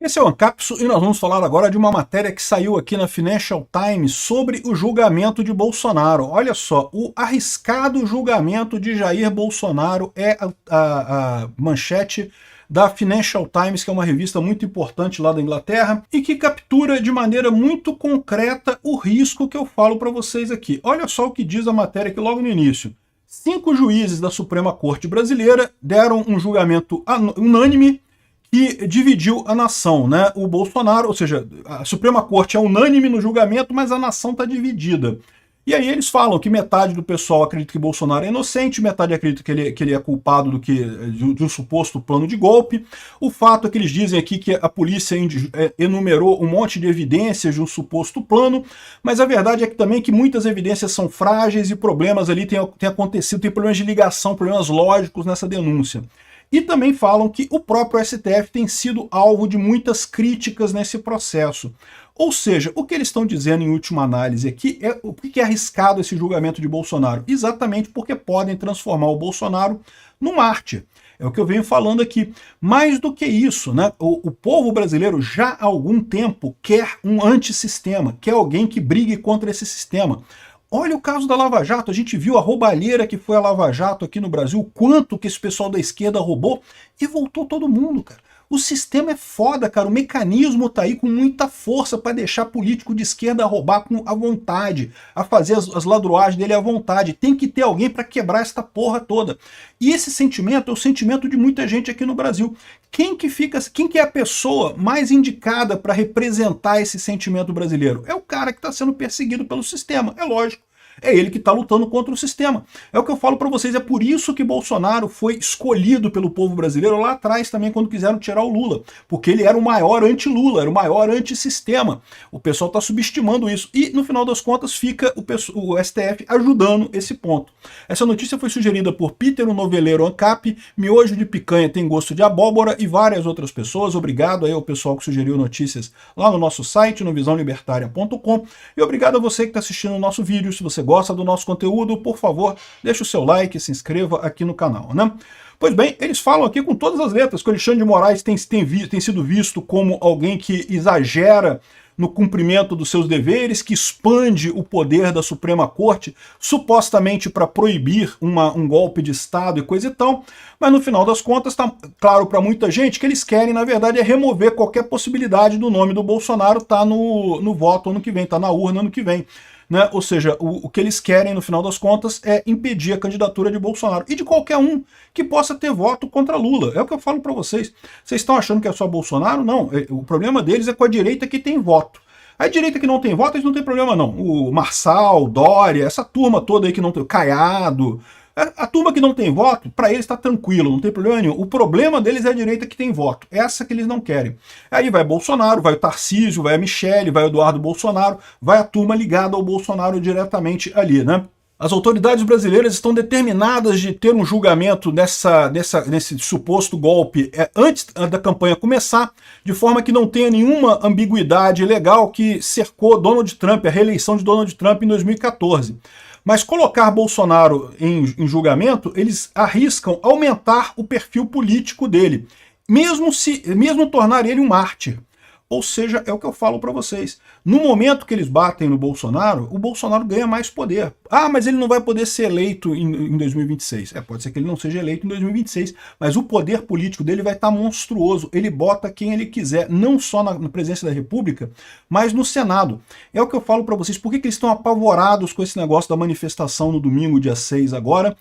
Esse é o Ancapso e nós vamos falar agora de uma matéria que saiu aqui na Financial Times sobre o julgamento de Bolsonaro. Olha só, o arriscado julgamento de Jair Bolsonaro é a manchete da Financial Times, que é uma revista muito importante lá da Inglaterra, e que captura de maneira muito concreta o risco que eu falo para vocês aqui. Olha só o que diz a matéria aqui logo no início. 5 juízes da Suprema Corte Brasileira deram um julgamento unânime que dividiu a nação, né? O Bolsonaro, ou seja, a Suprema Corte é unânime no julgamento, mas a nação está dividida. E aí eles falam que metade do pessoal acredita que Bolsonaro é inocente, metade acredita que ele é culpado de um suposto plano de golpe. O fato é que eles dizem aqui que a polícia enumerou um monte de evidências de um suposto plano, mas a verdade é que também que muitas evidências são frágeis e problemas ali têm acontecido, tem problemas de ligação, problemas lógicos nessa denúncia. E também falam que o próprio STF tem sido alvo de muitas críticas nesse processo. Ou seja, o que eles estão dizendo em última análise aqui é o que é arriscado esse julgamento de Bolsonaro? Exatamente porque podem transformar o Bolsonaro num mártir. É o que eu venho falando aqui. Mais do que isso, né? O povo brasileiro já há algum tempo quer um antissistema, quer alguém que brigue contra esse sistema. Olha o caso da Lava Jato, a gente viu a roubalheira que foi a Lava Jato aqui no Brasil, o quanto que esse pessoal da esquerda roubou, e voltou todo mundo, cara. O sistema é foda, cara, o mecanismo tá aí com muita força para deixar político de esquerda roubar à vontade, a fazer as ladruagens dele à vontade. Tem que ter alguém para quebrar esta porra toda. E esse sentimento é o sentimento de muita gente aqui no Brasil. Quem que é a pessoa mais indicada para representar esse sentimento brasileiro? É o cara que está sendo perseguido pelo sistema, é lógico. É ele que está lutando contra o sistema. É o que eu falo para vocês, é por isso que Bolsonaro foi escolhido pelo povo brasileiro lá atrás também, quando quiseram tirar o Lula. Porque ele era o maior anti-Lula, era o maior anti-sistema. O pessoal está subestimando isso. E, no final das contas, fica o STF ajudando esse ponto. Essa notícia foi sugerida por Peter, o noveleiro ANCAP, Miojo de Picanha tem gosto de abóbora e várias outras pessoas. Obrigado aí ao pessoal que sugeriu notícias lá no nosso site, no visãolibertaria.com. E obrigado a você que está assistindo o nosso vídeo. Se você gosta do nosso conteúdo, por favor, deixe o seu like e se inscreva aqui no canal, né? Pois bem, eles falam aqui com todas as letras que o Alexandre de Moraes tem sido visto como alguém que exagera no cumprimento dos seus deveres, que expande o poder da Suprema Corte, supostamente para proibir um golpe de Estado e coisa e tal, mas no final das contas está claro para muita gente que eles querem, na verdade, é remover qualquer possibilidade do nome do Bolsonaro estar no voto ano que vem, estar na urna ano que vem. Né? Ou seja, o que eles querem, no final das contas, é impedir a candidatura de Bolsonaro e de qualquer um que possa ter voto contra Lula. É o que eu falo para vocês. Vocês estão achando que é só Bolsonaro? Não. O problema deles é com a direita que tem voto. A direita que não tem voto, eles não tem problema não. O Marçal, Dória, essa turma toda aí que não tem... Caiado... A turma que não tem voto, para eles está tranquilo, não tem problema nenhum. O problema deles é a direita que tem voto. Essa que eles não querem. Aí vai Bolsonaro, vai o Tarcísio, vai a Michele, vai o Eduardo Bolsonaro, vai a turma ligada ao Bolsonaro diretamente ali, né? As autoridades brasileiras estão determinadas de ter um julgamento nesse suposto golpe antes da campanha começar, de forma que não tenha nenhuma ambiguidade legal que cercou Donald Trump, a reeleição de Donald Trump em 2014. Mas colocar Bolsonaro em julgamento, eles arriscam aumentar o perfil político dele, mesmo tornar ele um mártir. Ou seja, é o que eu falo para vocês. No momento que eles batem no Bolsonaro, o Bolsonaro ganha mais poder. Ah, mas ele não vai poder ser eleito em 2026. Pode ser que ele não seja eleito em 2026, mas o poder político dele vai estar monstruoso. Ele bota quem ele quiser, não só na presidência da República, mas no Senado. É o que eu falo para vocês. Por que eles estão apavorados com esse negócio da manifestação no domingo, dia 6 agora?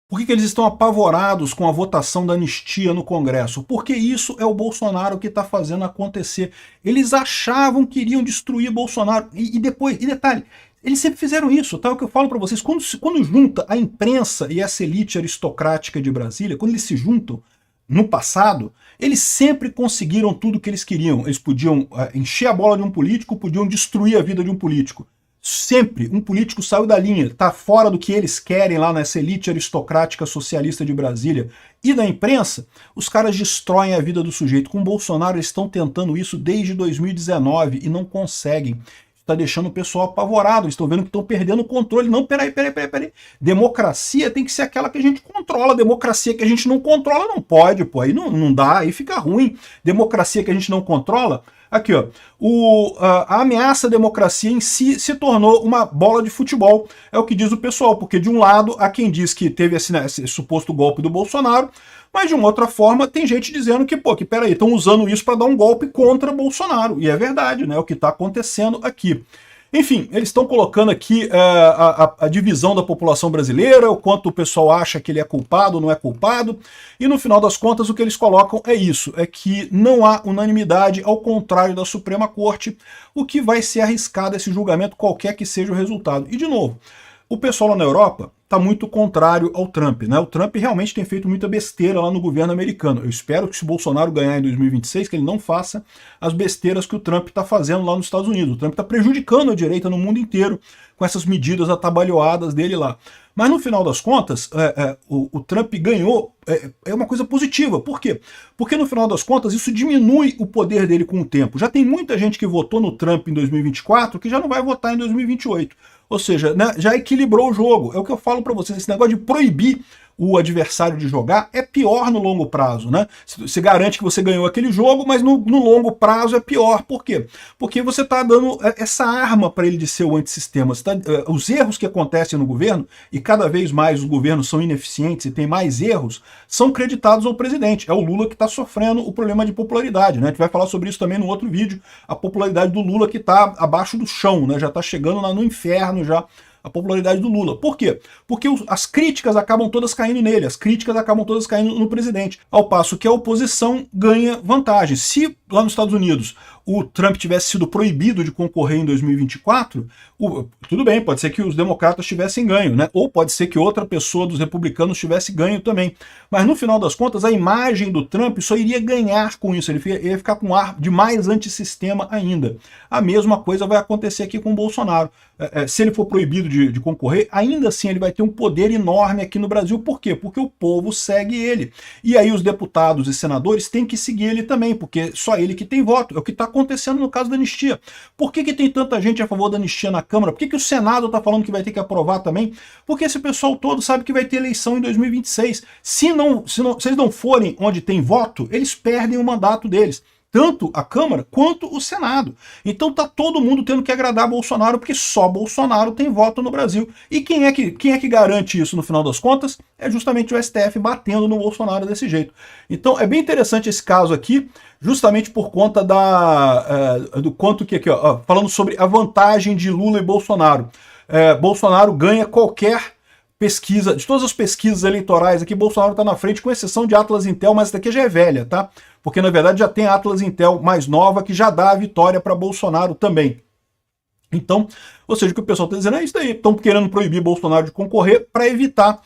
Por que eles estão apavorados com a votação da anistia no Congresso? Porque isso é o Bolsonaro que está fazendo acontecer. Eles achavam que iriam destruir Bolsonaro. E detalhe, eles sempre fizeram isso, tá? É o que eu falo para vocês. Quando junta a imprensa e essa elite aristocrática de Brasília, quando eles se juntam no passado, eles sempre conseguiram tudo o que eles queriam. Eles podiam encher a bola de um político, podiam destruir a vida de um político. Sempre um político saiu da linha, está fora do que eles querem lá nessa elite aristocrática socialista de Brasília e da imprensa, os caras destroem a vida do sujeito. Com o Bolsonaro eles estão tentando isso desde 2019 e não conseguem. está deixando o pessoal apavorado, eles estão vendo que estão perdendo o controle. Não, peraí. Democracia tem que ser aquela que a gente controla. Democracia que a gente não controla não pode, pô, aí não dá, aí fica ruim. Democracia que a gente não controla... Aqui, ó, a ameaça à democracia em si se tornou uma bola de futebol, é o que diz o pessoal, porque de um lado há quem diz que teve esse suposto golpe do Bolsonaro, mas de uma outra forma tem gente dizendo que, pô, que peraí, estão usando isso para dar um golpe contra Bolsonaro, e é verdade, né, é o que está acontecendo aqui. Enfim, eles estão colocando aqui a divisão da população brasileira, o quanto o pessoal acha que ele é culpado ou não é culpado, e no final das contas o que eles colocam é isso, é que não há unanimidade, ao contrário da Suprema Corte, o que vai ser arriscado esse julgamento, qualquer que seja o resultado. E de novo, o pessoal lá na Europa está muito contrário ao Trump, né? O Trump realmente tem feito muita besteira lá no governo americano. Eu espero que se o Bolsonaro ganhar em 2026, que ele não faça as besteiras que o Trump está fazendo lá nos Estados Unidos. O Trump está prejudicando a direita no mundo inteiro com essas medidas atabalhoadas dele lá. Mas no final das contas, o Trump ganhou, é uma coisa positiva. Por quê? Porque no final das contas isso diminui o poder dele com o tempo. Já tem muita gente que votou no Trump em 2024 que já não vai votar em 2028. Ou seja, né, já equilibrou o jogo. É o que eu falo para vocês, esse negócio de proibir o adversário de jogar é pior no longo prazo, né? Você garante que você ganhou aquele jogo, mas no longo prazo é pior. Por quê? Porque você está dando essa arma para ele de ser o antissistema. Os erros que acontecem no governo, e cada vez mais os governos são ineficientes e tem mais erros, são creditados ao presidente. É o Lula que está sofrendo o problema de popularidade, né? A gente vai falar sobre isso também no outro vídeo, a popularidade do Lula que está abaixo do chão, né? Já está chegando lá no inferno já, a popularidade do Lula. Por quê? Porque as críticas acabam todas caindo nele, as críticas acabam todas caindo no presidente, ao passo que a oposição ganha vantagem. Se lá nos Estados Unidos o Trump tivesse sido proibido de concorrer em 2024, tudo bem, pode ser que os democratas tivessem ganho, né? Ou pode ser que outra pessoa dos republicanos tivesse ganho também. Mas no final das contas, a imagem do Trump só iria ganhar com isso, ele ia ficar com um ar de mais antissistema ainda. A mesma coisa vai acontecer aqui com o Bolsonaro. Se ele for proibido de concorrer, ainda assim ele vai ter um poder enorme aqui no Brasil. Por quê? Porque o povo segue ele. E aí os deputados e senadores têm que seguir ele também, porque só ele que tem voto. É o que está acontecendo no caso da anistia. Por que tem tanta gente a favor da anistia na Câmara? Por que o Senado está falando que vai ter que aprovar também? Porque esse pessoal todo sabe que vai ter eleição em 2026. Se eles não forem onde tem voto, eles perdem o mandato deles. Tanto a Câmara quanto o Senado. Então tá todo mundo tendo que agradar Bolsonaro, porque só Bolsonaro tem voto no Brasil. E quem é que garante isso no final das contas? É justamente o STF batendo no Bolsonaro desse jeito. Então é bem interessante esse caso aqui, justamente por conta do quanto que aqui, ó, falando sobre a vantagem de Lula e Bolsonaro. Bolsonaro ganha qualquer pesquisa, de todas as pesquisas eleitorais aqui, Bolsonaro está na frente, com exceção de Atlas Intel, mas essa daqui já é velha, tá? Porque na verdade já tem a Atlas Intel mais nova que já dá a vitória para Bolsonaro também. Então, ou seja, o que o pessoal está dizendo é isso daí, estão querendo proibir Bolsonaro de concorrer para evitar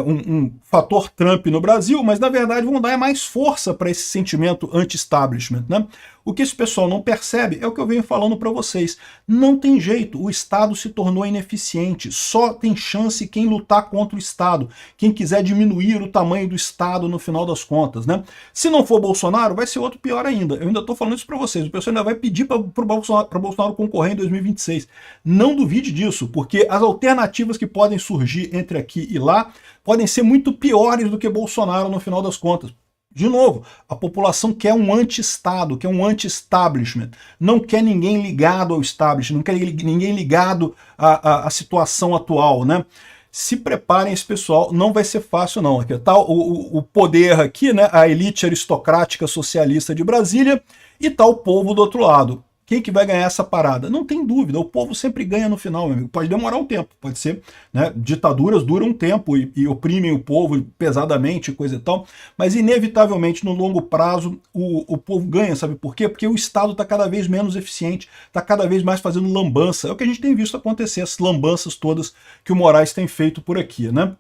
um fator Trump no Brasil, mas na verdade vão dar mais força para esse sentimento anti-establishment, né? O que esse pessoal não percebe é o que eu venho falando para vocês. Não tem jeito, o Estado se tornou ineficiente, só tem chance quem lutar contra o Estado, quem quiser diminuir o tamanho do Estado no final das contas, né? Se não for Bolsonaro, vai ser outro pior ainda. Eu ainda estou falando isso para vocês, o pessoal ainda vai pedir para Bolsonaro concorrer em 2026. Não duvide disso, porque as alternativas que podem surgir entre aqui e lá podem ser muito piores do que Bolsonaro no final das contas. De novo, a população quer um anti-Estado, quer um anti-establishment, não quer ninguém ligado ao establishment, não quer ninguém ligado à situação atual, né? Se preparem esse pessoal, não vai ser fácil não. Aqui tá o poder aqui, né? A elite aristocrática socialista de Brasília, e tá o povo do outro lado. Quem que vai ganhar essa parada? Não tem dúvida, o povo sempre ganha no final, meu amigo. Pode demorar um tempo, pode ser, né? Ditaduras duram um tempo e oprimem o povo pesadamente, coisa e tal, mas inevitavelmente no longo prazo o povo ganha, sabe por quê? Porque o Estado está cada vez menos eficiente, está cada vez mais fazendo lambança. É o que a gente tem visto acontecer, as lambanças todas que o Moraes tem feito por aqui, né?